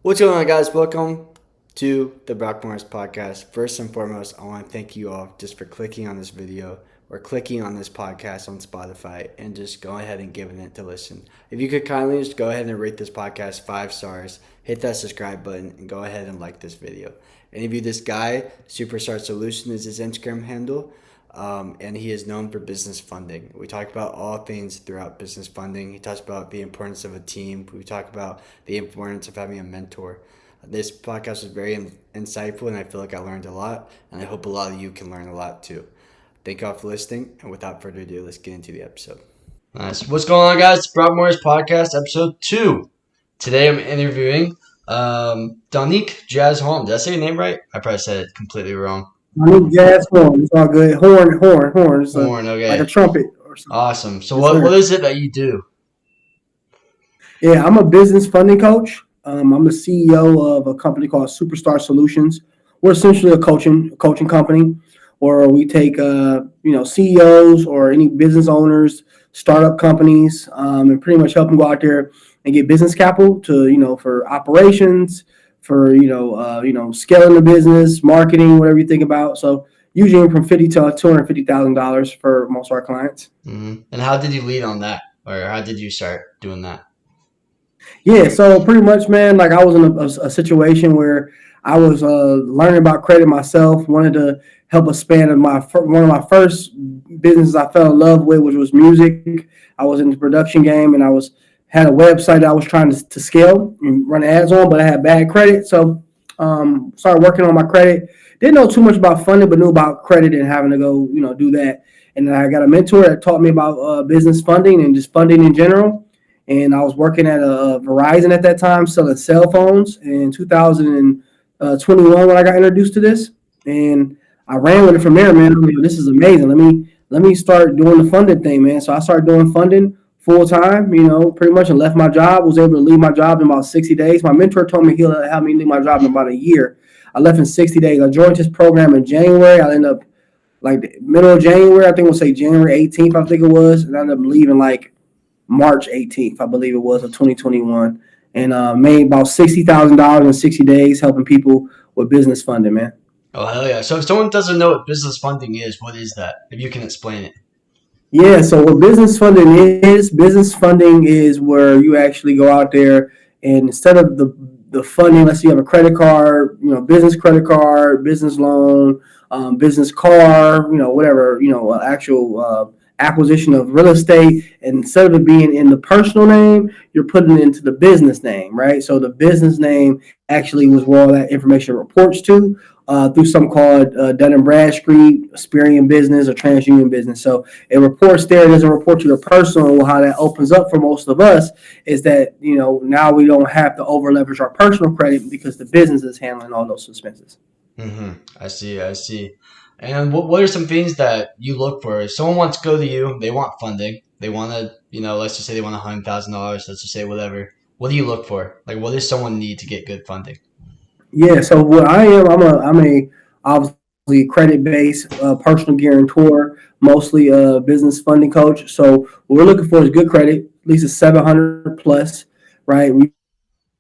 What's going on, guys? Welcome to the Brock Morris podcast. First and foremost, I want to thank you all just for clicking on this video or clicking on this podcast on Spotify and just go ahead and giving it to listen. If you could kindly just go ahead and rate this podcast 5 stars, hit that subscribe button, and go ahead and like this video. And if you this guy, Superstar Solution is his Instagram handle. And he is known for business funding. We talk about all things throughout business funding. He talks about the importance of a team. We talk about the importance of having a mentor. This podcast was very insightful, and I feel like I learned a lot, and I hope a lot of you can learn a lot too. Thank you all for listening, and without further ado, let's get into the episode. Nice. What's going on, guys? It's Brock Morris Podcast, episode 2. Today I'm interviewing Donique Jazz Horne. Did I say your name right? I probably said it completely wrong. Donique Jazz Horne. It's all good. Horn. It's Horne, okay. like a trumpet or something. Awesome. So what is it that you do? Yeah, I'm a business funding coach. I'm the CEO of a company called Superstar Solutions. We're essentially a coaching company where we take CEOs or any business owners, startup companies, and pretty much help them go out there and get business capital to for operations, for scaling the business, marketing, whatever you think about. So usually from $50,000 to $250,000 for most of our clients. Mm-hmm. And how did you lead on that, or how did you start doing that? Yeah, so pretty much, man, like I was in a situation where I was learning about credit myself, wanted to help expand one of my first businesses I fell in love with, which was music. I was in the production game, and had a website that I was trying to scale and run ads on, but I had bad credit. So started working on my credit. Didn't know too much about funding, but knew about credit and having to go, do that. And then I got a mentor that taught me about business funding and just funding in general. And I was working at Verizon at that time, selling cell phones in 2021 when I got introduced to this. And I ran with it from there, man. This is amazing. Let me start doing the funding thing, man. So I started doing funding full time, pretty much, and left my job. Was able to leave my job in about 60 days. My mentor told me he'll have me leave my job in about a year. I left in 60 days. I joined his program in January. I ended up like the middle of January. I think we'll say January 18th, I think it was. And I ended up leaving like March 18th, I believe it was, of 2021. And made about $60,000 in 60 days helping people with business funding, man. Oh, hell yeah. So if someone doesn't know what business funding is, what is that? If you can explain it. Yeah, so what business funding is where you actually go out there and instead of the funding, let's say you have a credit card, business credit card, business loan, business car, whatever, actual acquisition of real estate, and instead of it being in the personal name, you're putting it into the business name, right? So the business name actually was where all that information reports to through something called Dun & Bradstreet, Experian Business, or TransUnion Business. So it reports there. It doesn't report to your personal. How that opens up for most of us is that, now we don't have to over leverage our personal credit because the business is handling all those expenses. Mm-hmm. I see. And what are some things that you look for? If someone wants to go to you, they want funding, they want to, let's just say they want $100,000, let's just say whatever. What do you look for? Like, what does someone need to get good funding? Yeah, so what I am, I'm a obviously credit based personal guarantor, mostly a business funding coach. So what we're looking for is good credit, at least a 700 plus, right? We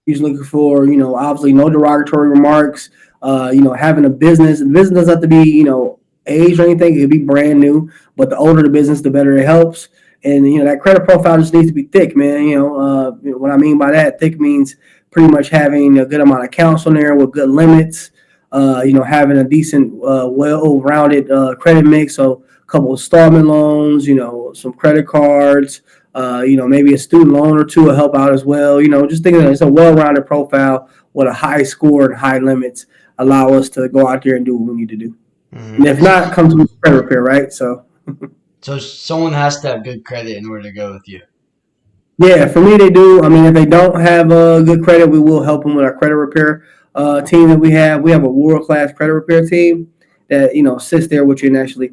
usually looking for, obviously no derogatory remarks. Having a business. The business doesn't have to be, age or anything. It could be brand new, but the older the business, the better it helps. And that credit profile just needs to be thick, man. What I mean by that, thick means pretty much having a good amount of accounts on there with good limits. Having a decent, well-rounded credit mix. So a couple of installment loans. Some credit cards. Maybe a student loan or two will help out as well. Just thinking that it's a well-rounded profile with a high score and high limits allow us to go out there and do what we need to do. Mm-hmm. And if not, come to credit repair, right? So someone has to have good credit in order to go with you. Yeah, for me, they do. I mean, if they don't have good credit, we will help them with our credit repair team that we have. We have a world-class credit repair team that, sits there with you and actually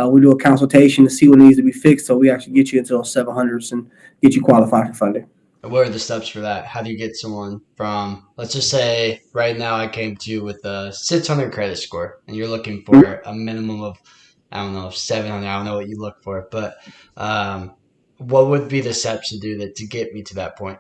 we do a consultation to see what needs to be fixed. So we actually get you into those 700s and get you qualified for funding. What are the steps for that? How do you get someone from, let's just say right now I came to you with a 600 credit score and you're looking for a minimum of, I don't know, 700. I don't know what you look for, but what would be the steps to do that to get me to that point?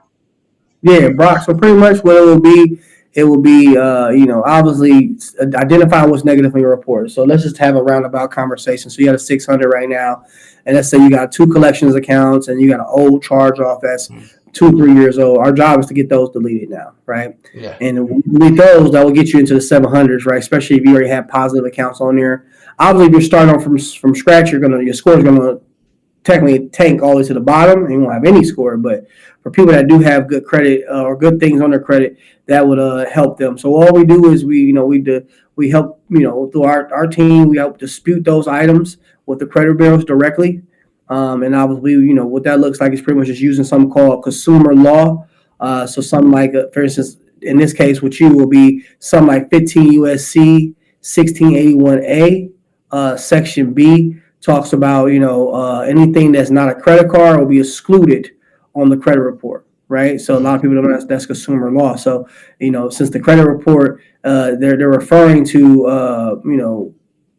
Yeah, Brock. So pretty much what it will be it will be, obviously identify what's negative in your report. So let's just have a roundabout conversation. So you got a 600 right now, and let's say you got two collections accounts and you got an old charge off that's Mm. 2 3 years old. Our job is to get those deleted now, right? Yeah. And when you delete those, that will get you into the 700s, right? Especially if you already have positive accounts on there. Obviously, if you're starting off from scratch, your score is gonna technically tank all the way to the bottom and you won't have any score. But for people that do have good credit or good things on their credit, that would help them. So all we do is we help through our team. We help dispute those items with the credit bureaus directly. And obviously, what that looks like is pretty much just using something called consumer law. So something like, for instance, in this case with you will be something like 15 USC 1681A, Section B talks about anything that's not a credit card will be excluded on the credit report, right? So a lot of people don't know that's consumer law. So since the credit report, they're referring to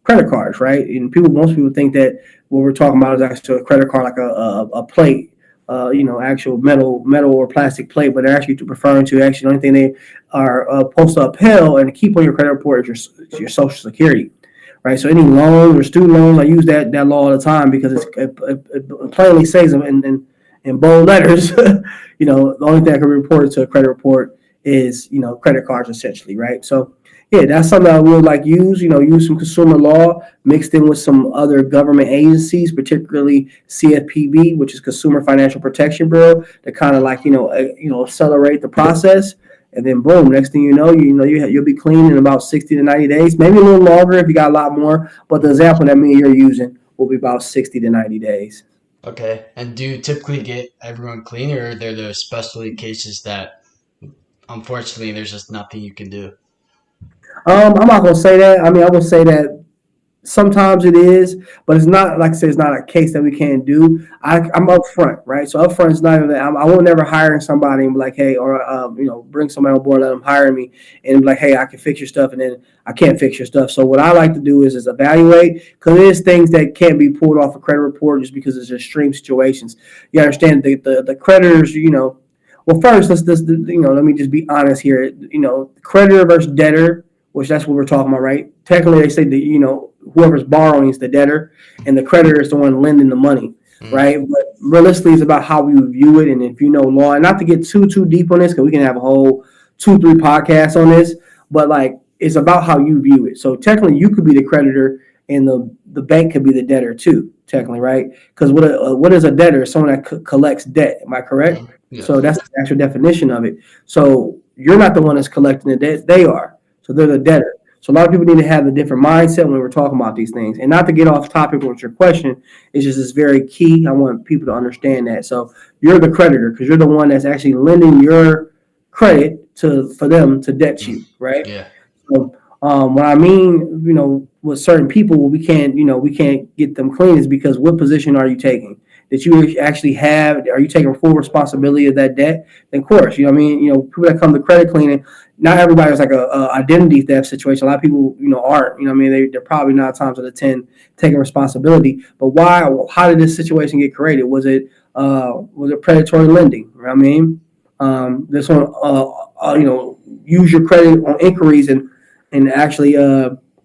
credit cards, right? And most people think that what we're talking about is actually a credit card, like a plate, actual metal or plastic plate, but they're actually referring to actually the only thing they are supposed to upheld and keep on your credit report is your Social Security, right? So any loans or student loans, I use that law all the time because it plainly says them in bold letters. The only thing I can report to a credit report is credit cards essentially, right? So yeah, that's something I would like use some consumer law mixed in with some other government agencies, particularly CFPB, which is Consumer Financial Protection Bureau, to kind of like accelerate the process. And then boom, next thing you'll be clean in about 60 to 90 days, maybe a little longer if you got a lot more. But the example that me and you're using will be about 60 to 90 days. Okay. And do you typically get everyone clean, or are there those specialty cases that unfortunately there's just nothing you can do? I'm not gonna say that. I mean, I would say that sometimes it is, but it's not like I said. It's not a case that we can't do. I'm upfront, right? So upfront is not even that. I will never hire somebody and be like, hey, or bring somebody on board, let them hire me, and be like, hey, I can fix your stuff, and then I can't fix your stuff. So what I like to do is evaluate because there's things that can't be pulled off a credit report just because it's extreme situations. You understand the creditors, Well, first let me just be honest here. Creditor versus debtor, which that's what we're talking about, right? Technically, they say that whoever's borrowing is the debtor, and the creditor is the one lending the money, Mm. right? But realistically, it's about how we view it, and if you know law, and not to get too deep on this, because we can have a whole 2 3 podcasts on this, but like it's about how you view it. So technically, you could be the creditor, and the bank could be the debtor too, technically, right? Because what is a debtor? Someone that collects debt. Am I correct? Mm. So Yes. that's the actual definition of it. So you're not the one that's collecting the debt; they are. So they're the debtor. So a lot of people need to have a different mindset when we're talking about these things. And not to get off topic with your question, it's just it's very key. I want people to understand that. So you're the creditor because you're the one that's actually lending your credit for them to debt Mm. you, right? Yeah. So what I mean, with certain people, we can't get them clean is because what position are you taking? That you actually have? Are you taking full responsibility of that debt? Then, of course, what I mean. People that come to credit cleaning, not everybody's like a identity theft situation. A lot of people, aren't. What I mean, they're probably 9 times out of 10 taking responsibility. But why? How did this situation get created? Was it predatory lending? I mean, this one, use your credit on inquiries and actually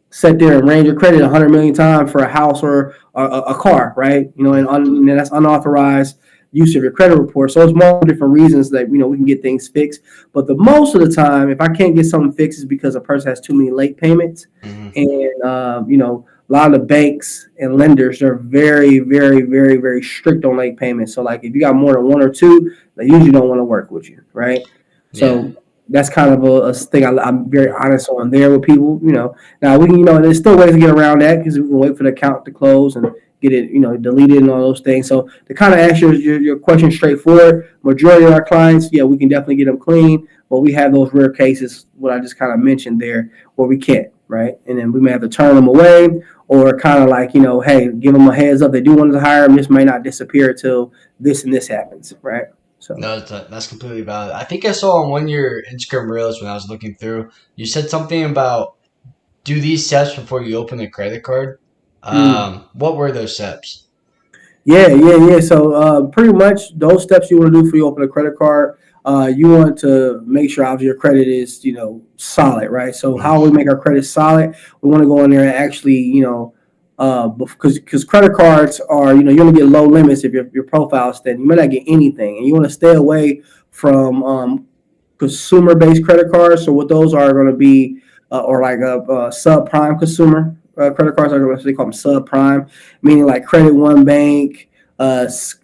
sit there and range your credit 100 million times for a house or a car, right? And that's unauthorized use of your credit report. So it's multiple different reasons that we can get things fixed. But the most of the time, if I can't get something fixed, it's because a person has too many late payments, Hmm. and a lot of the banks and lenders are very, very, very, very strict on late payments. So like if you got more than one or two, they usually don't want to work with you, right? Yeah. So that's kind of a thing I'm very honest on there with people. Now we can, there's still ways to get around that because we can wait for the account to close and get it, deleted and all those things. So to kind of answer your question straightforward, majority of our clients, yeah, we can definitely get them clean, but we have those rare cases, what I just kind of mentioned there, where we can't, right? And then we may have to turn them away or kind of like, hey, give them a heads up. They do want to hire them. This may not disappear until this and this happens, right? So. No, that's completely valid. I think I saw on one of your Instagram reels when I was looking through, you said something about do these steps before you open a credit card. Mm. What were those steps? Yeah, yeah, yeah. So pretty much those steps you want to do for you open a credit card. you want to make sure obviously your credit is, solid, right? So how we make our credit solid, we want to go in there and actually, because credit cards are, you're going to get low limits if your profile is steady. You may not get anything, and you want to stay away from consumer-based credit cards. So what those are going to be, or like a subprime consumer credit cards, are what they call them, subprime, meaning like Credit One Bank, what's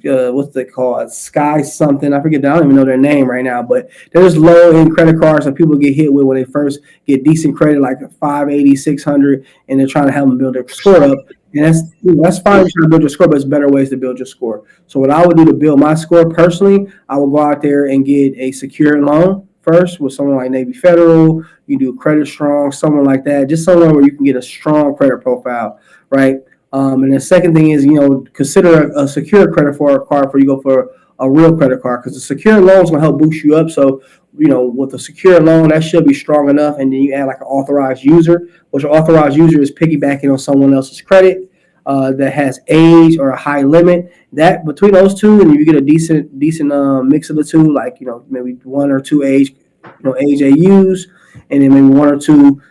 they called, Sky something. I forget. I don't even know their name right now. But there's low end credit cards that people get hit with when they first get decent credit, like a 580, 600, and they're trying to help them build their score up. And that's fine if you're trying to build your score, but there's better ways to build your score. So what I would do to build my score personally, I would go out there and get a secured loan first with someone like Navy Federal. You do Credit Strong, someone like that, just somewhere where you can get a strong credit profile, right? And the second thing is, consider a secure credit for a card before you go for a real credit card, because the secure loan is going to help boost you up. So, with a secure loan, that should be strong enough. And then you add like an authorized user, which an authorized user is piggybacking on someone else's credit that has age or a high limit. That between those two, and if you get a decent mix of the two, like maybe one or two age AUs, and then maybe one or two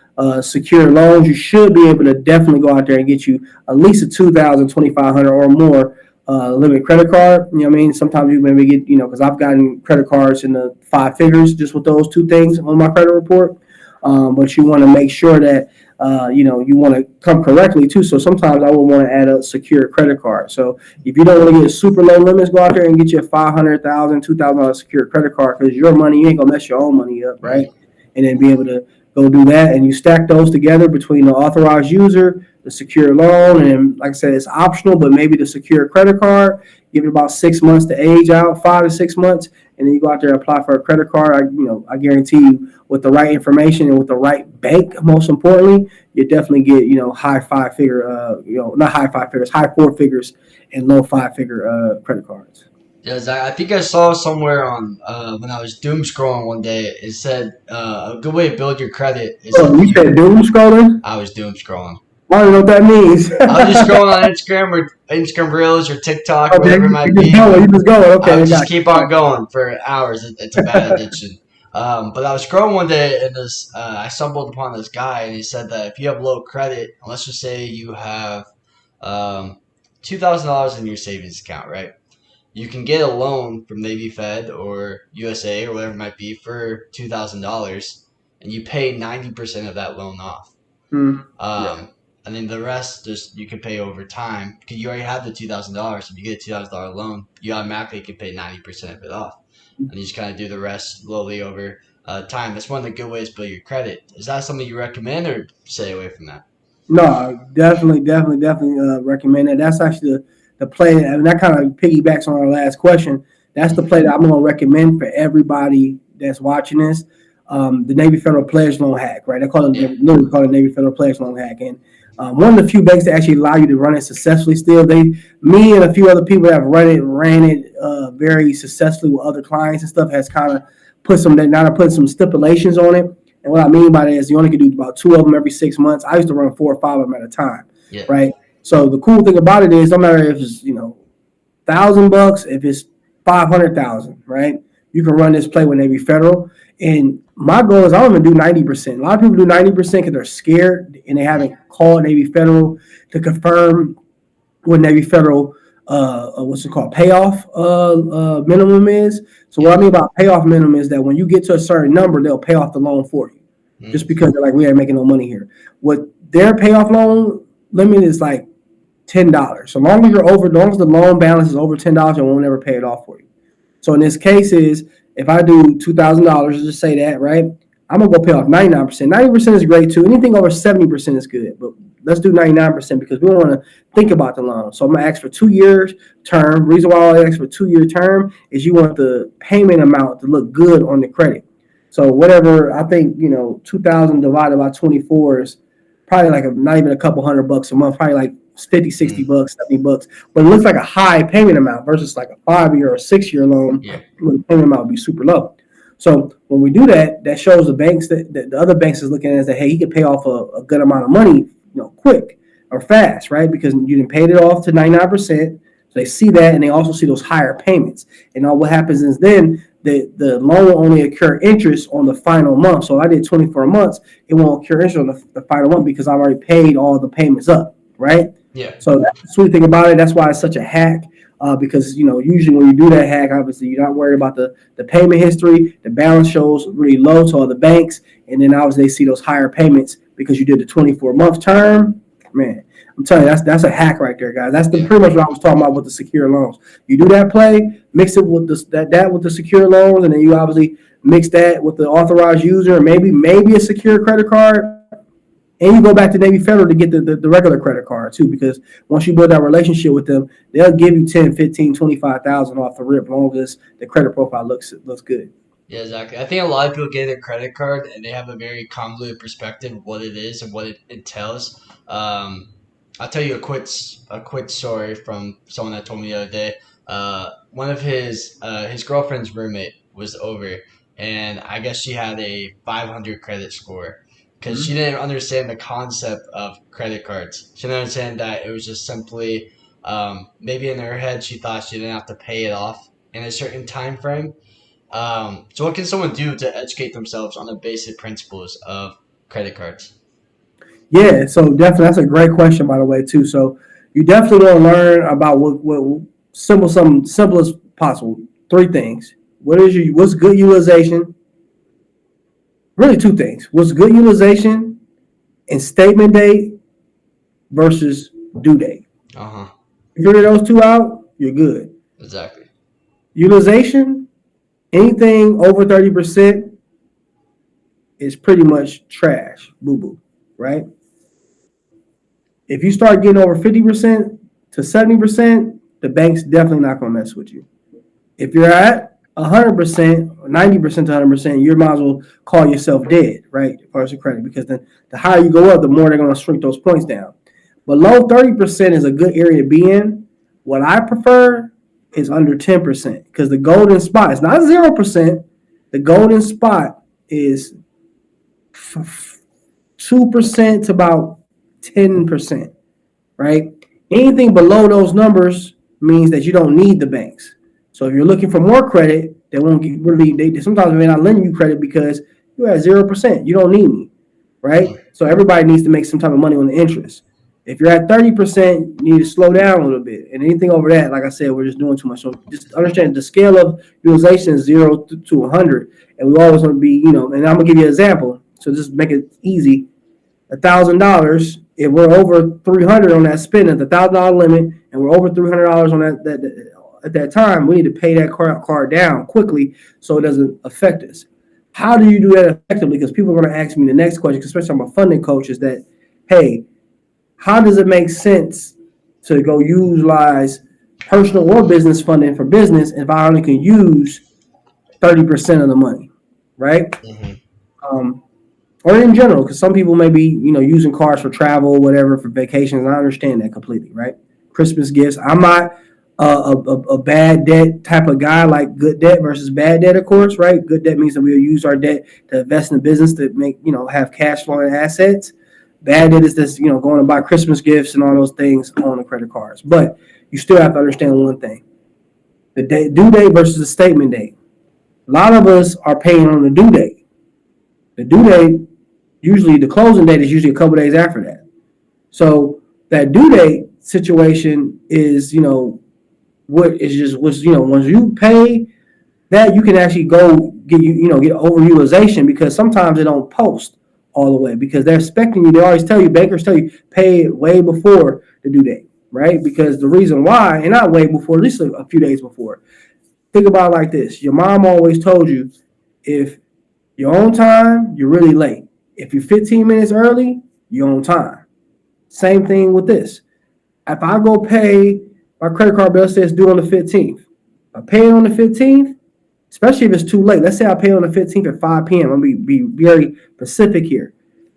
secure loans, you should be able to definitely go out there and get you at least a 2,000, 2,500 or more limit credit card. You know what I mean? Sometimes you maybe get, because I've gotten credit cards in the 5 figures just with those two things on my credit report. But you want to make sure that, you want to come correctly too. So sometimes I would want to add a secure credit card. So if you don't want to get super low limits, go out there and get you a $500,000, $2,000 secure credit card, because your money, you ain't going to mess your own money up, right? And then be able to go do that, and you stack those together between the authorized user, the secure loan, and like I said, it's optional, but maybe the secure credit card. Give it about 6 months to age out, 5 to 6 months, and then you go out there and apply for a credit card. I guarantee you, with the right information and with the right bank, most importantly, you definitely get high 5 figure, not high 5 figures, high 4 figures and low 5 figure credit cards. Yeah, Zach, I think I saw somewhere on when I was doom scrolling one day, it said a good way to build your credit is. Oh, you said doom scrolling? I was doom scrolling. I don't know what that means. I was just scrolling on Instagram or Instagram Reels or TikTok, or whatever it might be. You just go. Okay, I would just keep on going for hours. It's a bad addiction. But I was scrolling one day, and I stumbled upon this guy, and he said that if you have low credit, let's just say you have $2,000 in your savings account, right? You can get a loan from Navy Fed or USA or whatever it might be for $2,000, and you pay 90% of that loan off. And then the rest you can pay over time, because you already have the $2,000. If you get a $2,000 loan, you automatically can pay 90% of it off, and you just kind of do the rest slowly over time. That's one of the good ways to build your credit. Is that something you recommend, or stay away from that? No, definitely recommend it. That's actually the play, and that kind of piggybacks on our last question. That's the play that I'm going to recommend for everybody that's watching this. The Navy Federal Pledge Loan Hack, right? They literally call it Navy Federal Pledge Loan Hack. And one of the few banks that actually allow you to run it successfully still, me and a few other people that have ran it very successfully with other clients and stuff, has kind of put some stipulations on it. And what I mean by that is you only can do about 2 of them every 6 months. I used to run 4 or 5 of them at a time, right? So the cool thing about it is, no matter if it's $1,000, if it's 500,000, right? You can run this play with Navy Federal. And my goal is I don't even do 90%. A lot of people do 90% because they're scared and they haven't called Navy Federal to confirm what Navy Federal payoff minimum is. So what I mean by payoff minimum is that when you get to a certain number, they'll pay off the loan for you, just because they're like, we ain't making no money here. What their payoff loan limit is like $10. So long as the loan balance is over $10, they won't ever pay it off for you. So in this case if I do $2,000, just say that, right? I'm gonna go pay off 99%. 90% is great too. Anything over 70% is good, but let's do 99% because we don't want to think about the loan. So I'm gonna ask for 2 years term. Reason why I ask for 2-year term is you want the payment amount to look good on the credit. So whatever, I think 2,000 divided by 24 is probably like not even a couple $100 a month, probably like 50, 60 bucks, 70 bucks, but it looks like a high payment amount versus like a 5-year or 6-year loan. Where the payment amount would be super low. So when we do that, that shows the banks that the other banks is looking at it as that, hey, he can pay off a good amount of money, quick or fast, right? Because you didn't pay it off to 99%. So they see that, and they also see those higher payments. And all what happens is then the loan will only occur interest on the final month. So if I did 24 months, it won't occur interest on the final month because I've already paid all the payments up, right? Yeah. So that's the sweet thing about it. That's why it's such a hack. Because usually when you do that hack, obviously you're not worried about the payment history. The balance shows really low to other banks, and then obviously they see those higher payments because you did the 24-month term. Man, I'm telling you, that's a hack right there, guys. That's pretty much what I was talking about with the secure loans. You do that play, mix it with that with the secure loans, and then you obviously mix that with the authorized user, and maybe a secure credit card. And you go back to Navy Federal to get the regular credit card too, because once you build that relationship with them, they'll give you 10, 15, 25,000 off the rip, as long as the credit profile looks good. Yeah, exactly. I think a lot of people get their credit card and they have a very convoluted perspective of what it is and what it entails. I'll tell you a quick story from someone that told me the other day. One of his girlfriend's roommate was over, and I guess she had a 500 credit score because she didn't understand the concept of credit cards. She didn't understand that it was just simply maybe in her head she thought she didn't have to pay it off in a certain time frame. So what can someone do to educate themselves on the basic principles of credit cards? Yeah, so definitely that's a great question, by the way, too. So you definitely want to learn about what something simple as possible. Three things. What's good utilization? Really two things. What's good utilization and statement date versus due date. Uh-huh. If you figure those two out, you're good. Exactly. Utilization, anything over 30% is pretty much trash, boo-boo, right? If you start getting over 50% to 70%, the bank's definitely not going to mess with you. If you're at 100%, or 90% to 100%, you might as well call yourself dead, right? As far as your credit, because then the higher you go up, the more they're going to shrink those points down. Below 30% is a good area to be in. What I prefer is under 10%, because the golden spot is not 0%. The golden spot is 2% to about 10%, right? Anything below those numbers means that you don't need the banks. So if you're looking for more credit, they won't give they sometimes may not lend you credit because you're at 0%. You don't need me, right? So everybody needs to make some type of money on the interest. If you're at 30%, you need to slow down a little bit. And anything over that, like I said, we're just doing too much. So just understand the scale of utilization is 0 to 100. And we always want to be, and I'm going to give you an example. So just make it easy. $1,000, if we're over 300 on that spend at the $1,000 limit, and we're over $300 on that at that time, we need to pay that card down quickly so it doesn't affect us. How do you do that effectively? Because people are going to ask me the next question, especially I'm a funding coach, is that, hey, how does it make sense to go utilize personal or business funding for business if I only can use 30% of the money, right? Mm-hmm. Or in general, because some people may be, using cards for travel, whatever, for vacations. I understand that completely, right? Christmas gifts. I'm not a bad debt type of guy, like good debt versus bad debt, of course, right? Good debt means that we'll use our debt to invest in the business to make, have cash flowing assets. Bad debt is this, going to buy Christmas gifts and all those things on the credit cards. But you still have to understand one thing. The due date versus the statement date. A lot of us are paying on the due date. The due date, usually the closing date is usually a couple days after that. So that due date situation is, once you pay that, you can actually go get overutilization, because sometimes they don't post all the way because they're expecting you. They always tell you, bankers tell you, pay it way before the due date, right? Because the reason why, and not way before, at least a few days before. Think about it like this. Your mom always told you, if you're on time, you're really late. If you're 15 minutes early, you're on time. Same thing with this. If I go pay, my credit card bill says due on the 15th. I pay it on the 15th, especially if it's too late. Let's say I pay on the 15th at 5 p.m. I'm going to be very specific here.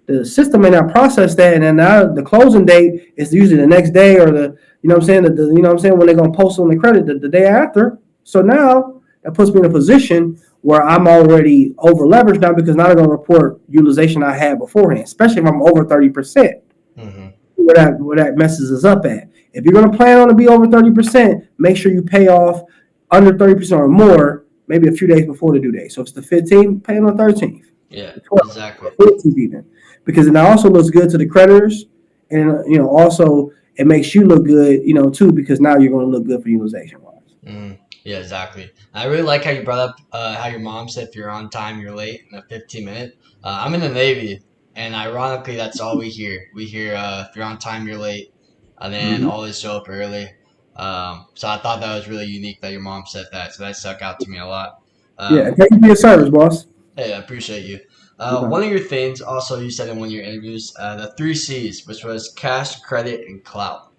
The system may not process that, and then now the closing date is usually the next day, or when they're going to post on the credit the day after. So now that puts me in a position where I'm already over leveraged now, because now they're going to report utilization I had beforehand, especially if I'm over 30%. Mm-hmm. Where that messes us up at. If you're going to plan on to be over 30%, make sure you pay off under 30% or more. maybe a few days before the due date. So if it's the 15th, pay on the 13th, Yeah, the 12th, exactly. the 14th even, because it also looks good to the creditors, and also it makes you look good, too, because now you're going to look good for utilization wise. Yeah, exactly. I really like how you brought up how your mom said if you're on time, you're late in a 15 minute. I'm in the Navy, and ironically, that's all we hear. We hear if you're on time, you're late, and then Hmm. always show up early. So I thought that was really unique that your mom said that. So that stuck out to me a lot. Yeah, Um, thank you for your service, boss. hey, I appreciate you. Okay. One of your things, also, you said in one of your interviews, the three C's, which was cash, credit, and clout.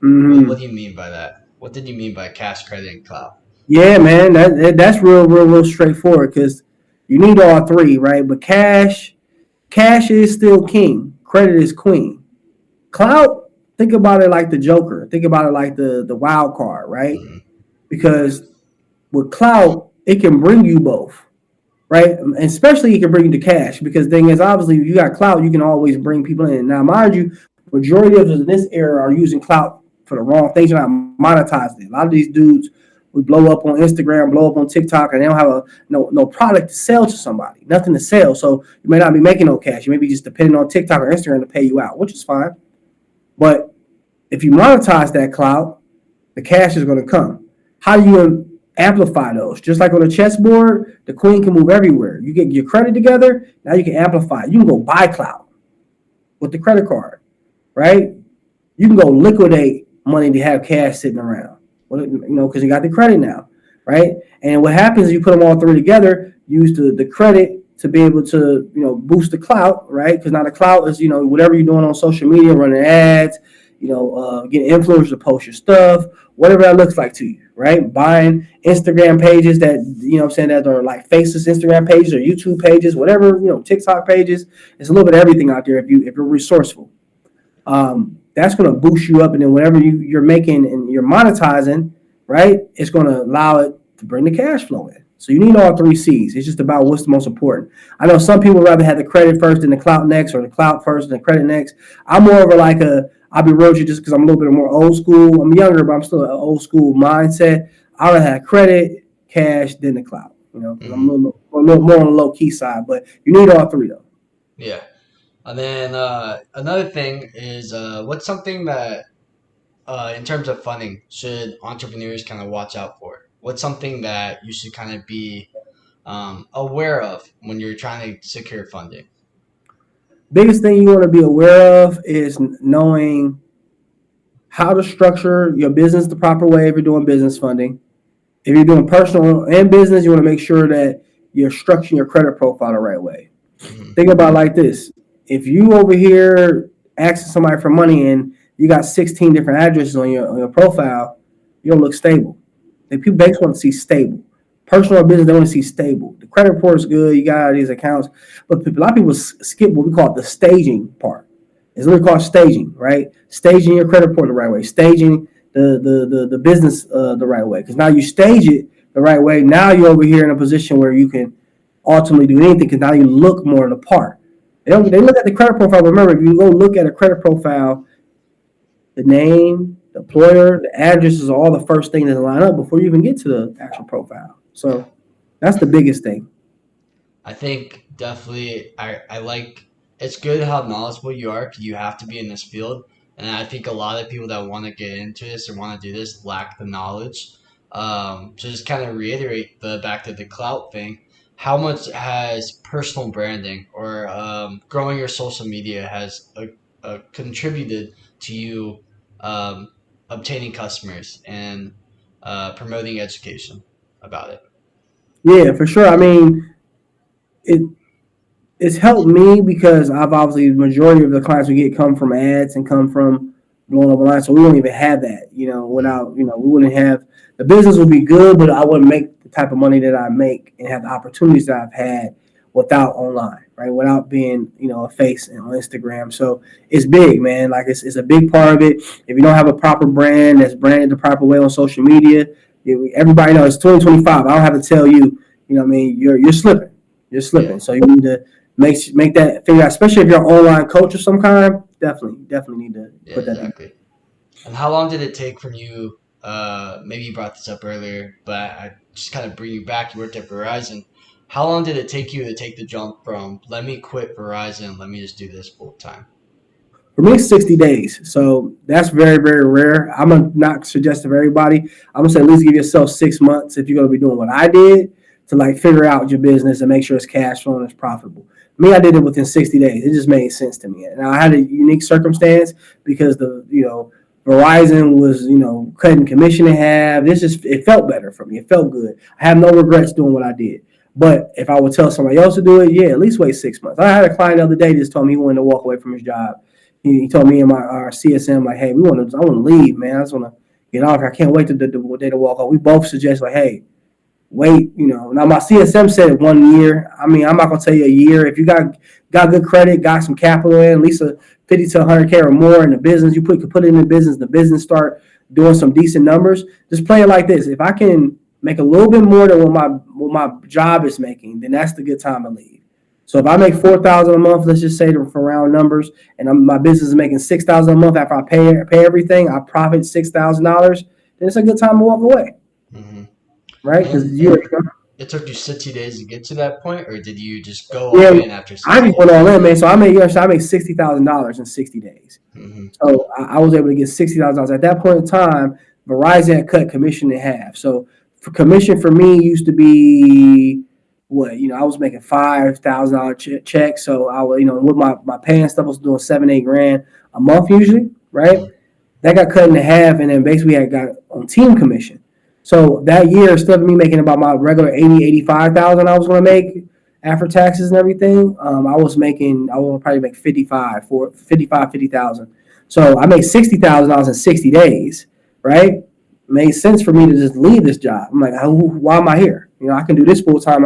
What Hmm. do you mean by that? What did you mean by cash, credit, and clout? Yeah, man, that's real straightforward because you need all three, right? But cash is still king. Credit is queen. Clout, think about it like the Joker. Think about it like the wild card, right? Mm-hmm. Because with clout, it can bring you both, right? And especially it can bring you to cash because thing is, obviously, if you got clout, you can always bring people in. Now, mind you, majority of us in this era are using clout for the wrong things. You're not monetizing it. A lot of these dudes we blow up on Instagram, blow up on TikTok, and they don't have no product to sell to somebody, nothing to sell. So you may not be making no cash. You may be just depending on TikTok or Instagram to pay you out, which is fine. But if you monetize that clout, the cash is going to come. How do you amplify those? Just like on a chessboard, the queen can move everywhere. You get your credit together, now you can amplify. You can go buy clout with the credit card, right? You can go liquidate money to have cash sitting around. Well, because you got the credit now, right? And what happens is you put them all three together, use the credit to be able to, boost the clout, right? Because now the clout is, whatever you're doing on social media, running ads, getting influencers to post your stuff, whatever that looks like to you, right? Buying Instagram pages that, that are like faceless Instagram pages or YouTube pages, whatever, TikTok pages. It's a little bit of everything out there if you're resourceful. That's going to boost you up, and then whatever you're making and you're monetizing, right, it's going to allow it to bring the cash flow in. So you need all three C's. It's just about what's the most important. I know some people rather have the credit first and the clout next, or the clout first and the credit next. I'm more of I'll be real with you just because I'm a little bit more old school. I'm younger, but I'm still an old school mindset. I would have credit, cash, then the clout. Because I'm Mm-hmm. a little more on the low key side, but you need all three though. Yeah. And then another thing is what's something that, in terms of funding, should entrepreneurs kind of watch out for? What's something that you should kind of be aware of when you're trying to secure funding? Biggest thing you want to be aware of is knowing how to structure your business the proper way if you're doing business funding. If you're doing personal and business, you want to make sure that you're structuring your credit profile the right way. Hmm. Think about it like this. If you over here asking somebody for money and you got 16 different addresses on your profile, you don't look stable. Banks want to see stable. Personal or business, they want to see stable. The credit report is good. You got all these accounts, but a lot of people skip what we call the staging part. It's literally called staging, right? Staging your credit report the right way, staging the business the right way. Because now you stage it the right way. Now you're over here in a position where you can ultimately do anything. Because now you look more the part. They look at the credit profile. Remember, if you go look at a credit profile, the name, the employer, the address is all the first thing that line up before you even get to the actual profile. Yeah. So that's the biggest thing. I think definitely I like it's good how knowledgeable you are because you have to be in this field. And I think a lot of people that want to get into this or want to do this lack the knowledge. So just kind of reiterate the back to the clout thing. How much has personal branding or growing your social media has contributed to you obtaining customers and promoting education about it? Yeah, for sure. I mean, it it's helped me because I've obviously the majority of the clients we get come from ads and come from blowing up online. So we don't even have that, Mm, without, we wouldn't have the business would be good, but I wouldn't make the type of money that I make and have the opportunities that I've had without online, right? Without being, a face on Instagram. So it's big, man. Like it's a big part of it. If you don't have a proper brand that's branded the proper way on social media, everybody knows it's 2025. I don't have to tell you, what I mean, you're slipping. You're yeah. slipping. So you need to make that figure out, especially if you're an online coach of some kind. Definitely need to Yeah, put that together. exactly. And how long did it take from you? Maybe you brought this up earlier, but just kind of bring you back. You worked at Verizon. How long did it take you to take the jump from let me quit Verizon, let me just do this full time? For me, it's 60 days. So that's very, very rare. I'm going to not suggest to everybody. I'm going to say at least give yourself 6 months if you're going to be doing what I did to like figure out your business and make sure it's cash flow and it's profitable. Me, I did it within 60 days. It just made sense to me. Now, I had a unique circumstance because Verizon was, cutting commission in half. It felt better for me. It felt good. I have no regrets doing what I did. But if I would tell somebody else to do it, yeah, at least wait 6 months. I had a client the other day just told me he wanted to walk away from his job. He told me and our CSM, like, hey, I want to leave, man. I just want to get off here. I can't wait to day to walk off. We both suggest, like, hey, wait, Now my CSM said 1 year. I mean, I'm not gonna tell you a year. If you got good credit, got some capital in, at least a 50 to 100K or more in the business, you could put it in the business start doing some decent numbers. Just play it like this. If I can make a little bit more than what my job is making, then that's the good time to leave. So if I make $4,000 a month, let's just say for round numbers, and my business is making $6,000 a month after I pay everything, I profit $6,000, then it's a good time to walk away. Mm-hmm. Right? Because it took you 60 days to get to that point, or did you just go all in after 60 I just went all in, man. So I made $60,000 in 60 days. Mm-hmm. So I was able to get $60,000. At that point in time, Verizon had cut commission in half. So for commission for me used to be what, I was making $5,000 checks. So I was, with my pay and stuff, I was doing $7-8 grand a month usually, right? Mm-hmm. That got cut in half, and then basically I got on team commission. So that year, instead of me making about my regular $85,000 I was going to make after taxes and everything, I was probably make $50,000. So I made $60,000 in 60 days, right? Made sense for me to just leave this job. I'm like, why am I here? I can do this full time.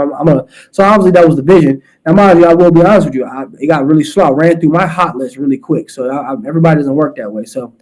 So obviously that was the vision. Now, mind you, I will be honest with you, it got really slow. I ran through my hot list really quick. So everybody doesn't work that way. So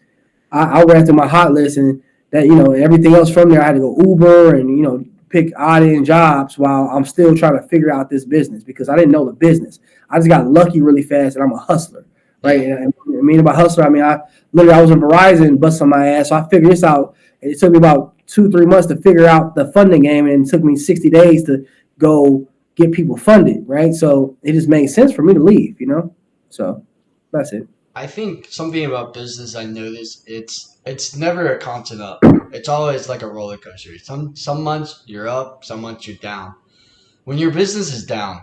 I ran through my hot list, and that, everything else from there, I had to go Uber and, pick odd end jobs while I'm still trying to figure out this business because I didn't know the business. I just got lucky really fast, and I'm a hustler, right? And I mean by hustler, I was in Verizon, busting my ass. So I figured this out. It took me about 2-3 months to figure out the funding game, and it took me 60 days to go get people funded, right? So it just made sense for me to leave, So that's it. I think something about business I noticed, it's never a constant up. It's always like a roller coaster. Some months you're up, some months you're down. When your business is down,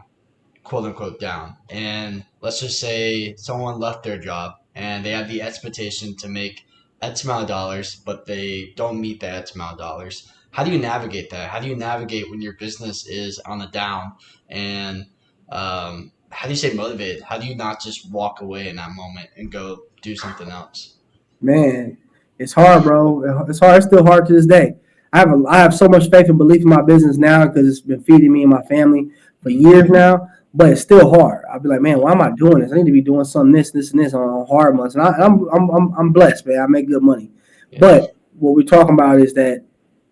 quote unquote down, and let's just say someone left their job and they have the expectation to make X amount of dollars, but they don't meet that X amount of dollars. How do you navigate that? How do you navigate when your business is on the down, and how do you stay motivated? How do you not just walk away in that moment and go do something else? Man, it's hard, bro. It's hard. It's still hard to this day. I have so much faith and belief in my business now because it's been feeding me and my family for years now. But it's still hard. I'll be like, man, why am I doing this? I need to be doing something this, and this on hard months. And I'm blessed, man. I make good money. Yeah. But what we're talking about is that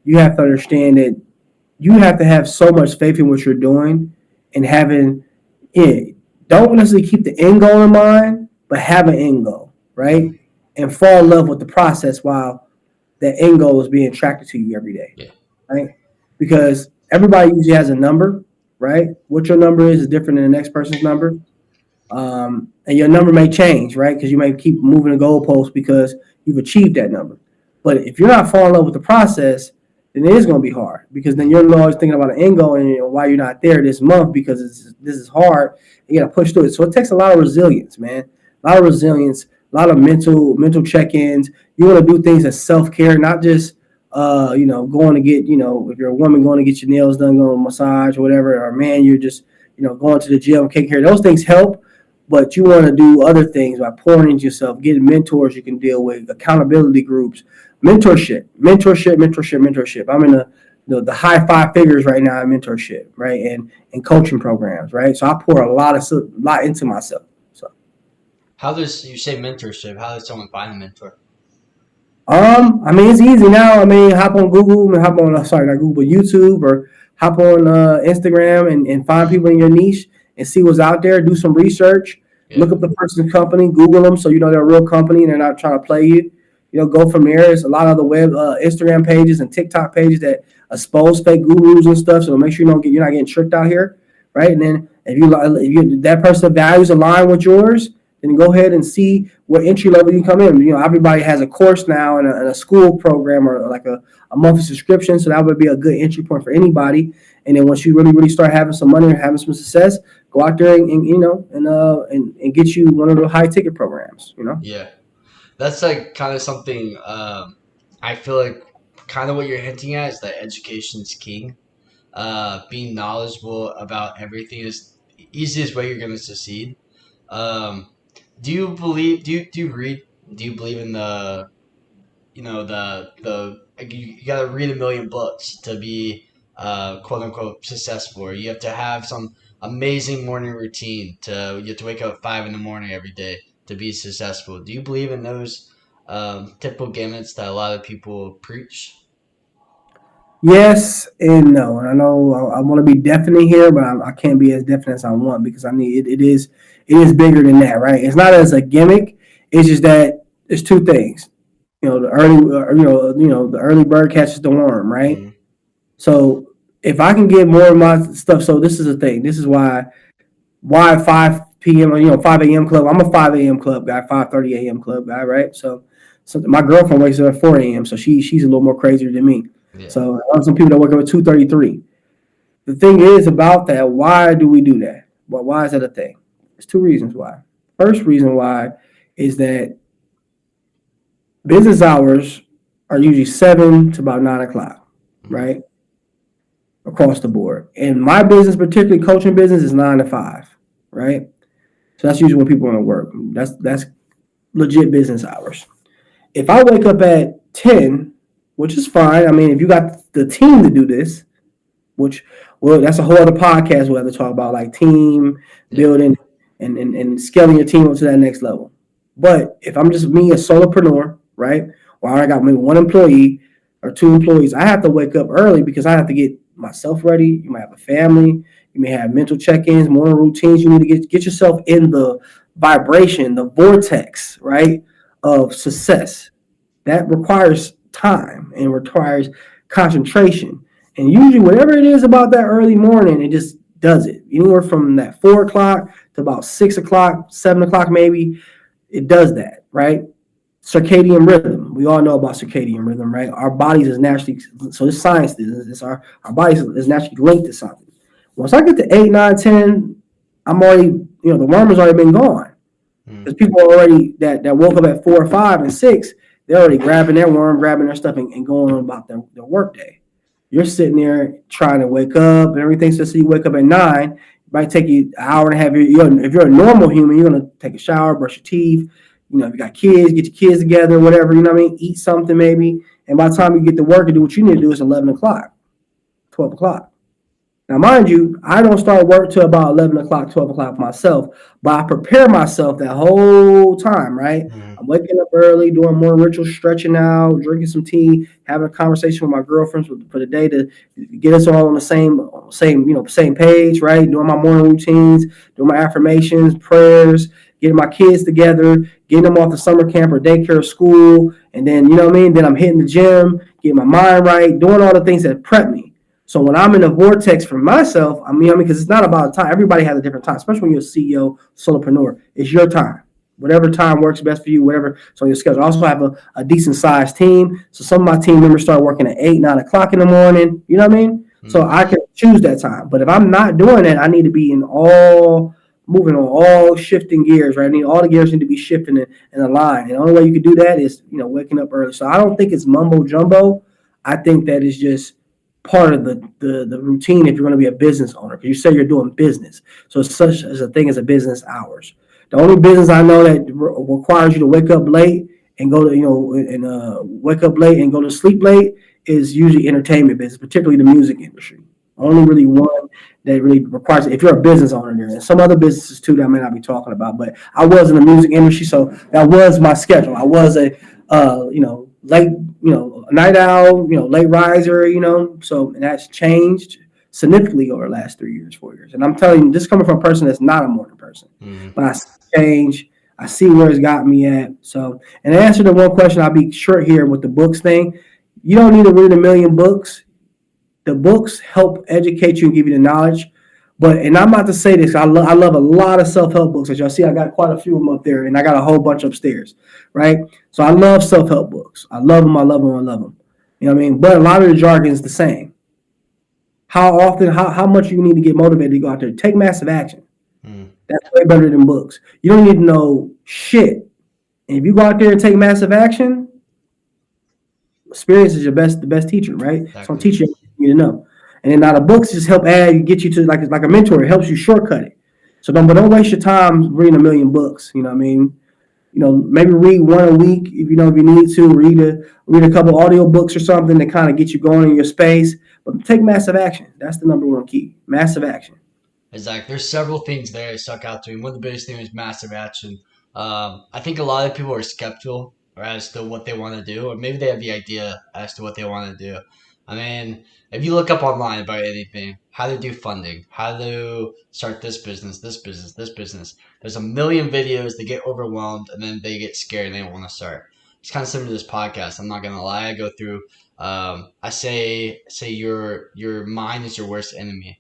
you have to understand that you have to have so much faith in what you're doing and having it. Don't necessarily keep the end goal in mind, but have an end goal, right? And fall in love with the process while that end goal is being attracted to you every day, right? Because everybody usually has a number, right? What your number is different than the next person's number. And your number may change, right? Because you may keep moving the goalpost because you've achieved that number. But if you're not falling in love with the process, then it is going to be hard because then you're always thinking about an end goal and why you're not there this month because this is hard. You got to push through it. So it takes a lot of resilience, man. A lot of resilience, a lot of mental check-ins. You want to do things as self-care, not just, going to get, if you're a woman, going to get your nails done, going to massage or whatever, or man, you're just, going to the gym, taking care. Those things help, but you want to do other things by pouring into yourself, getting mentors you can deal with, accountability groups, mentorship. I'm in the high 5 figures right now in mentorship, right, and coaching programs, right. So I pour a lot into myself. So, how does you say mentorship? How does someone find a mentor? It's easy now. Hop on Google, not Google, but YouTube, or hop on Instagram and find people in your niche and see what's out there. Do some research. Yeah. Look up the person's company. Google them so they're a real company and they're not trying to play you. Go from there. There's a lot of the web Instagram pages and TikTok pages that expose fake gurus and stuff. So make sure you're not getting tricked out here, right? And then if that person's values align with yours, then go ahead and see what entry level you come in. Everybody has a course now and a school program or like a monthly subscription. So that would be a good entry point for anybody. And then once you really, really start having some money or having some success, go out there and get you one of the high ticket programs. Yeah, that's like kind of something. I feel like kind of what you're hinting at is that education's king. Being knowledgeable about everything is the easiest way you're going to succeed. Um, do you believe? Do you read? Do you believe in the the like you got to read a million books to be quote unquote successful, or you have to have some amazing morning routine to you have to wake up at 5 in the morning every day to be successful. Do you believe in those typical gimmicks that a lot of people preach? Yes and no. And I know I want to be definite here, but I can't be as definite as I want because I need it is bigger than that, right? It's not as a gimmick. It's just that it's two things. The early bird catches the worm, right? Mm, So if I can get more of my stuff, so this is the thing. This is why 5 p.m. or 5 a.m. club. I'm a 5 a.m. club guy, 5:30 a.m. club guy, right? So my girlfriend wakes up at 4 a.m. So she's a little more crazier than me. yeah. So I know some people that wake up at 2:33. The thing is about that, why do we do that? Well, why is that a thing? There's two reasons why. First reason why is that business hours are usually 7 to about 9 o'clock, Mm, right? Across the board. And my business, particularly coaching business, is 9 to 5, right? So that's usually when people want to work. That's legit business hours. If I wake up at 10, which is fine. I mean, if you got the team to do this, which well, that's a whole other podcast we'll have to talk about, like team yeah. building and scaling your team up to that next level. But if I'm just me, a solopreneur, right? Or I got maybe one employee or two employees, I have to wake up early because I have to get myself ready. You might have a family, you may have mental check-ins, morning routines. You need to get yourself in the vibration, the vortex, right, of success. That requires time and requires concentration. And usually, whatever it is about that early morning, it just does it. Anywhere from that 4 o'clock to about 6 o'clock, 7 o'clock, maybe, it does that, right? Circadian rhythm. We all know about circadian rhythm, right? Our bodies is naturally, so this science is our bodies is naturally linked to something. Once I get to 8, 9, 10, I'm already, the worm has already been gone. Mm, Because people are already that woke up at 4 or 5 and 6, they're already grabbing their worm, grabbing their stuff, and going on about their work day. You're sitting there trying to wake up and everything. So you wake up at 9, it might take you an hour and a half. If you're a normal human, you're gonna take a shower, brush your teeth. If you got kids, get your kids together, whatever. You know what I mean? Eat something maybe. And by the time you get to work and do what you need to do, it's 11 o'clock, 12 o'clock. Now, mind you, I don't start work till about 11 o'clock, 12 o'clock myself, but I prepare myself that whole time, right? mm, I'm waking up early, doing more ritual stretching out, drinking some tea, having a conversation with my girlfriends for the day to get us all on the same page, right? Doing my morning routines, doing my affirmations, prayers, getting my kids together, getting them off the summer camp or daycare or school, and then, you know what I mean? Then I'm hitting the gym, getting my mind right, doing all the things that prep me. So when I'm in a vortex for myself, because it's not about time. Everybody has a different time, especially when you're a CEO, solopreneur. It's your time. Whatever time works best for you, whatever. So your schedule. I also have a decent sized team. So some of my team members start working at 8, 9 o'clock in the morning. You know what I mean? So mm, I can choose that time. But if I'm not doing that, I need to be moving on all shifting gears, right? All the gears need to be shifting in a line. And the only way you can do that is, waking up early. So I don't think it's mumbo jumbo. I think that is just part of the routine if you're going to be a business owner, because you say you're doing business. So it's such as a thing as a business hours. The only business I know that requires you to wake up late and go to wake up late and go to sleep late is usually entertainment business, particularly the music industry. Only really one that really requires it if you're a business owner there. And some other businesses too that I may not be talking about, but I was in the music industry, so that was my schedule. I was a late, night owl, late riser, so and that's changed significantly over the last 3 years, 4 years. And I'm telling you, this is coming from a person that's not a morning person, mm. but I see change. I see where it's got me at. So, and to answer the one question, I'll be short here with the books thing. You don't need to read a million books. The books help educate you and give you the knowledge. And I'm about to say this, I love a lot of self-help books. As y'all see, I got quite a few of them up there, and I got a whole bunch upstairs, right? So I love self-help books. I love them, I love them, I love them. You know what I mean? But a lot of the jargon is the same. How much you need to get motivated to go out there. Take massive action. That's way better than books. You don't need to know shit. And if you go out there and take massive action, experience is the best teacher, right? Exactly. So teach you what you need to know. And then now the books just help get you to like a mentor. It helps you shortcut it. So don't waste your time reading a million books. You know what I mean? Maybe read one a week if you need to. Read a couple audio books or something to kind of get you going in your space. But take massive action. That's the number one key. Massive action. Exactly. There's several things there that stuck out to me. One of the biggest things is massive action. I think a lot of people are skeptical as to what they want to do, or maybe they have the idea as to what they want to do. I mean, if you look up online about anything, how to do funding, how to start this business, there's a million videos. They get overwhelmed and then they get scared and they don't want to start. It's kind of similar to this podcast. I'm not gonna lie. I go through. I say your mind is your worst enemy.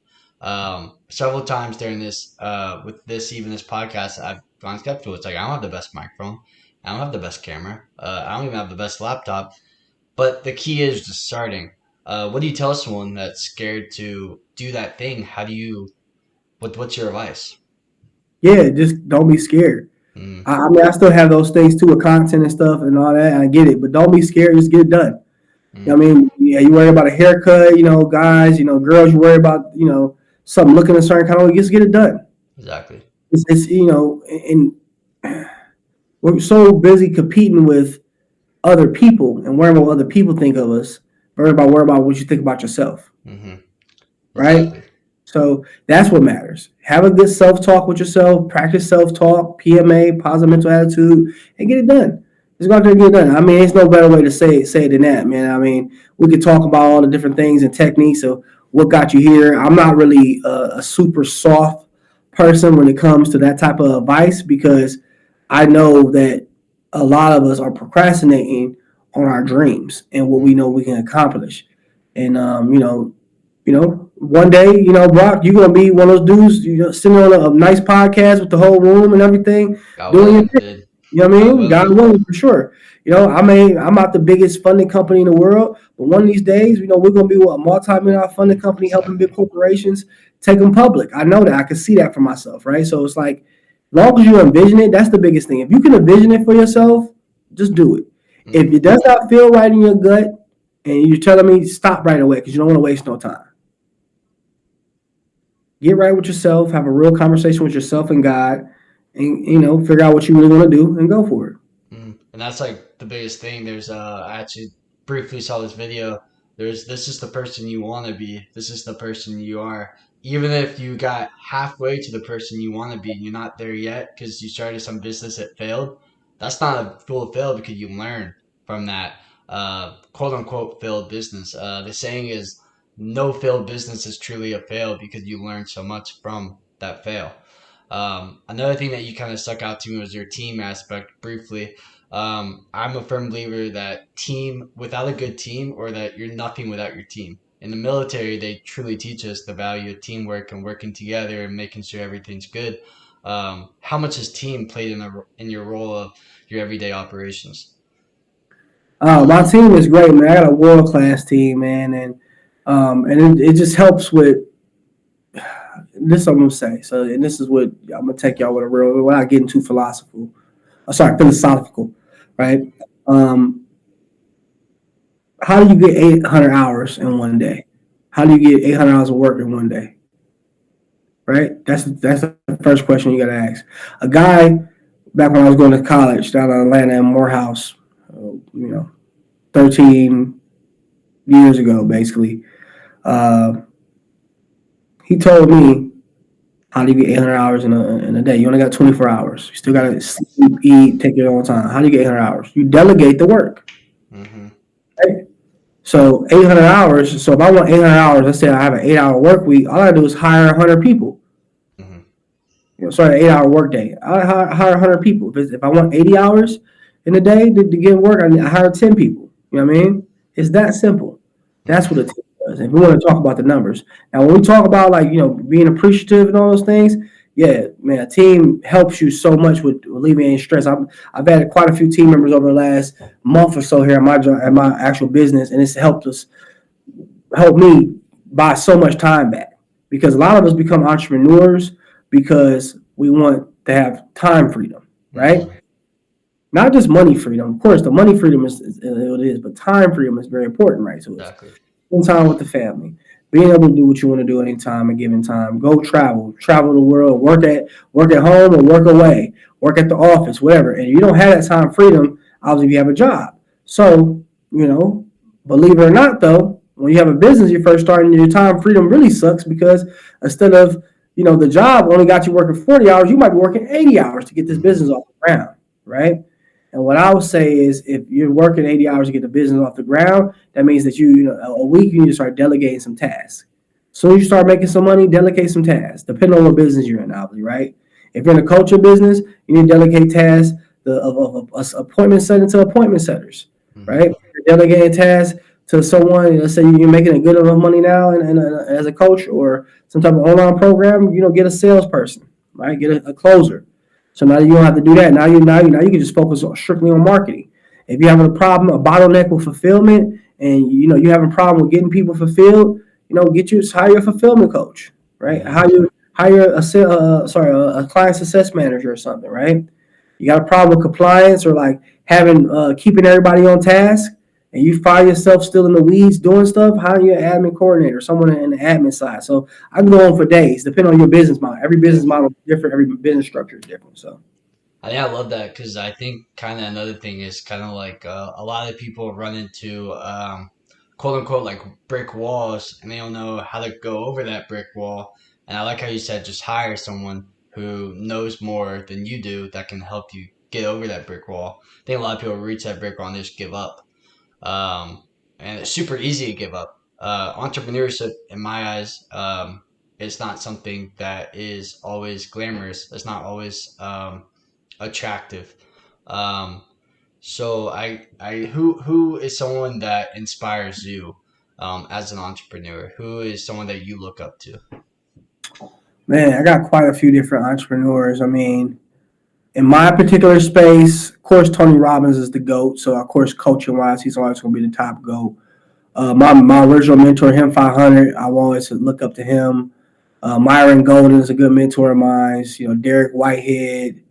Several times during this even this podcast, I've gone skeptical. It's like, I don't have the best microphone, I don't have the best camera, I don't even have the best laptop. But the key is just starting. What do you tell someone that's scared to do that thing? What's your advice? Yeah, just don't be scared. I mean, I still have those things too with content and stuff and all that. I get it, but don't be scared. Just get it done. You know what I mean? Yeah, you worry about a haircut, guys, girls, you worry about, something looking a certain kind of way. Just get it done. Exactly. It's and we're so busy competing with other people and worrying about what other people think of us. Worry about what you think about yourself. Right? Exactly. So that's what matters. Have a good self-talk with yourself. Practice self-talk, PMA, positive mental attitude, and get it done. Just go out there and get it done. I mean, there's no better way to say it than that, man. I mean, we could talk about all the different things and techniques of what got you here. I'm not really a super soft person when it comes to that type of advice, because I know that a lot of us are procrastinating on our dreams and what we know we can accomplish. And one day, Brock, you're gonna be one of those dudes, sitting on a nice podcast with the whole room and everything, doing your thing. You know what I mean? God willing, for sure. I'm not the biggest funding company in the world, but one of these days, we're gonna be a multi-million-dollar funding company helping big corporations take them public. I know that. I can see that for myself, right? So it's like, as long as you envision it, that's the biggest thing. If you can envision it for yourself, just do it. If it does not feel right in your gut, and you're telling me, stop right away, because you don't want to waste no time. Get right with yourself, have a real conversation with yourself and God, and figure out what you really want to do and go for it. And that's like the biggest thing. There's I actually briefly saw this video. This is the person you want to be. This is the person you are. Even if you got halfway to the person you want to be and you're not there yet because you started some business that failed, that's not a full fail, because you learn from that quote unquote failed business. The saying is, no failed business is truly a fail, because you learn so much from that fail. Another thing that you kind of stuck out to me was your team aspect briefly. I'm a firm believer that team without a good team, or that you're nothing without your team. In the military, they truly teach us the value of teamwork and working together and making sure everything's good. How much has team played in your role of your everyday operations? My team is great, man. I got a world-class team, man, and it just helps with this. I'm gonna say so, and this is what I'm gonna take y'all with a real, without getting too philosophical, right? How do you get 800 hours in one day? How do you get 800 hours of work in one day? Right? That's the first question you got to ask. A guy, back when I was going to college down in Atlanta in Morehouse, 13 years ago, basically, he told me, how do you get 800 hours in a day? You only got 24 hours. You still got to sleep, eat, take your own time. How do you get 800 hours? You delegate the work. Right? So 800 hours. So if I want 800 hours, let's say I have an 8-hour work week, all I do is hire 100 people. 8-hour work day. I hire 100 people. If I want 80 hours in a day to get work, I hire 10 people. You know what I mean? It's that simple. That's what a team If we want to talk about the numbers. Now, when we talk about like, being appreciative and all those things, yeah, man, a team helps you so much with alleviating stress. I've had quite a few team members over the last month or so here at my job, at my actual business, and it's helped me buy so much time back because a lot of us become entrepreneurs because we want to have time freedom, right? Mm-hmm. Not just money freedom. Of course, the money freedom is what it is, but time freedom is very important, right? So it's Exactly. spend time with the family, being able to do what you want to do anytime and given time. Go travel the world, work at home or work away, work at the office, whatever. And you don't have that time freedom, obviously, if you have a job. So, believe it or not, though, when you have a business, you're first starting, your time freedom really sucks because instead of, the job only got you working 40 hours, you might be working 80 hours to get this Mm-hmm. business off the ground, right? And what I would say is if you're working 80 hours to get the business off the ground, that means that a week you need to start delegating some tasks. So you start making some money, delegate some tasks, depending on what business you're in, obviously, right? If you're in a culture business, you need to delegate tasks of appointment setting to appointment setters, Mm-hmm. right? If you're delegating tasks to someone, let's say you're making a good enough money now as a coach or some type of online program, get a salesperson, right? Get a closer. So now you don't have to do that. Now you can just focus strictly on marketing. If you're having a problem, a bottleneck with fulfillment, and you're having a problem with getting people fulfilled, hire a fulfillment coach, right? Mm-hmm. Hire a client success manager or something, right? You got a problem with compliance or like having keeping everybody on task, and you find yourself still in the weeds doing stuff. Hire your admin coordinator, someone in the admin side. So I can go on for days, depending on your business model. Every business model is different. Every business structure is different. So. I love that because I think kind of another thing is kind of like a lot of people run into quote unquote like brick walls and they don't know how to go over that brick wall. And I like how you said just hire someone who knows more than you do that can help you get over that brick wall. I think a lot of people reach that brick wall and they just give up. Um, and it's super easy to give up. Entrepreneurship, in my eyes, is not something that is always glamorous. It's not always attractive. Um, who is someone that inspires you as an entrepreneur? Who is someone that you look up to? Man, I got quite a few different entrepreneurs. I mean, in my particular space, of course, Tony Robbins is the GOAT. So, of course, coaching wise, he's always going to be the top GOAT. My original mentor, him 500, I will always look up to him. Myron Golden is a good mentor of mine. Derek Whitehead.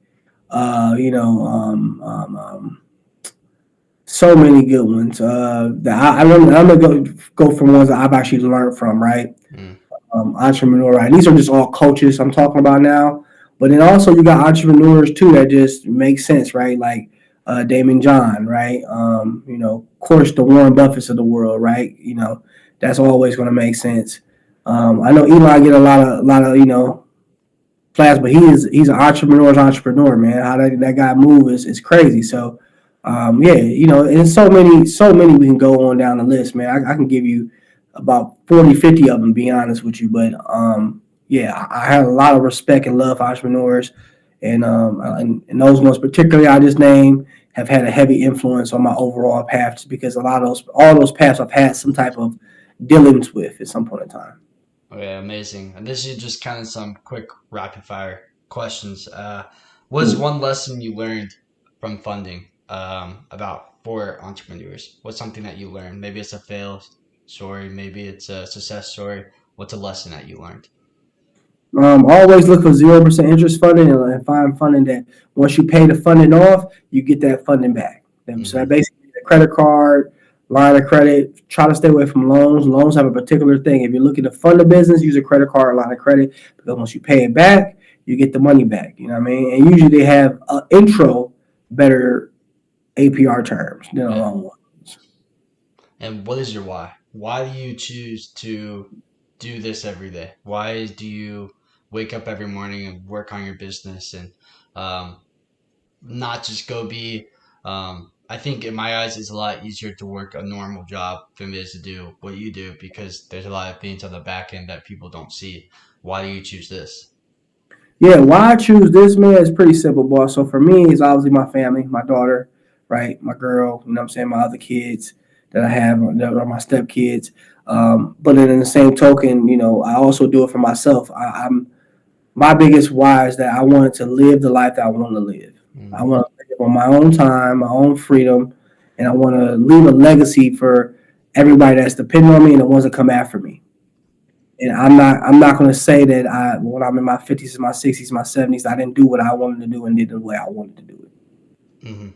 So many good ones. I'm gonna go from ones that I've actually learned from. Right. Mm. Entrepreneur, right? These are just all coaches I'm talking about now. But then also you got entrepreneurs too that just make sense, right? Like Damon John, right? Of course the Warren Buffetts of the world, right? That's always going to make sense. I know Eli get a lot of class, but he's an entrepreneur's entrepreneur, man. How that guy moves is crazy. So yeah, and so many we can go on down the list, man. I can give you about 40, 50 of them, be honest with you. But yeah, I have a lot of respect and love for entrepreneurs, and those ones particularly I just named have had a heavy influence on my overall path, just because all those paths I've had some type of dealings with at some point in time. Okay, amazing. And this is just kind of some quick rapid fire questions. What is one lesson you learned from funding about for entrepreneurs? What's something that you learned? Maybe it's a fail story, maybe it's a success story. What's a lesson that you learned? Always look for 0% interest funding and find funding that once you pay the funding off, you get that funding back. So that Mm-hmm. basically a credit card, line of credit. Try to stay away from loans. Loans have a particular thing. If you're looking to fund a business, use a credit card or line of credit, because once you pay it back, you get the money back. You know what I mean? And usually they have intro better APR terms than a Yeah. loan one. And what is your why? Why do you choose to do this every day? Why do you wake up every morning and work on your business and um, not just go be I think in my eyes it's a lot easier to work a normal job than it is to do what you do because there's a lot of things on the back end that people don't see. Why do you choose this? Yeah, why I choose this, man, is pretty simple, boss. So for me, it's obviously my family, my daughter, right, my girl, my other kids that I have, that are my step kids. But then in the same token, I also do it for myself. I'm my biggest why is that I wanted to live the life that I want to live. I Mm-hmm. want to live on my own time, my own freedom, and I want to leave a legacy for everybody that's depending on me and the ones that come after me. And I'm not going to say that when I'm in my 50s and my 60s, my 70s, I didn't do what I wanted to do and did it the way I wanted to do it. Mm-hmm.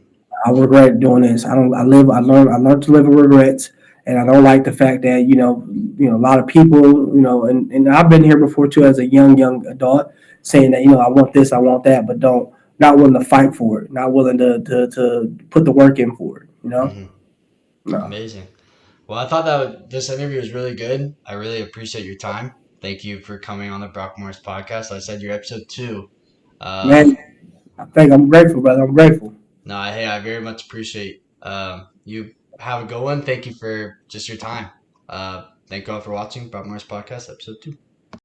I regret doing this. I don't. I learned to live with regrets, and I don't like the fact that a lot of people, and I've been here before too as a young adult, saying that I want this, I want that, but don't not willing to fight for it, not willing to put the work in for it. Mm-hmm. No. Amazing. Well, I thought that this interview was really good. I really appreciate your time. Thank you for coming on the Brock Morris podcast. Like I said, you're episode 2. Man, I think I'm grateful, brother. I'm grateful. No, hey, I very much appreciate you. Have a good one. Thank you for just your time. Thank you all for watching Brock Morris podcast episode 2.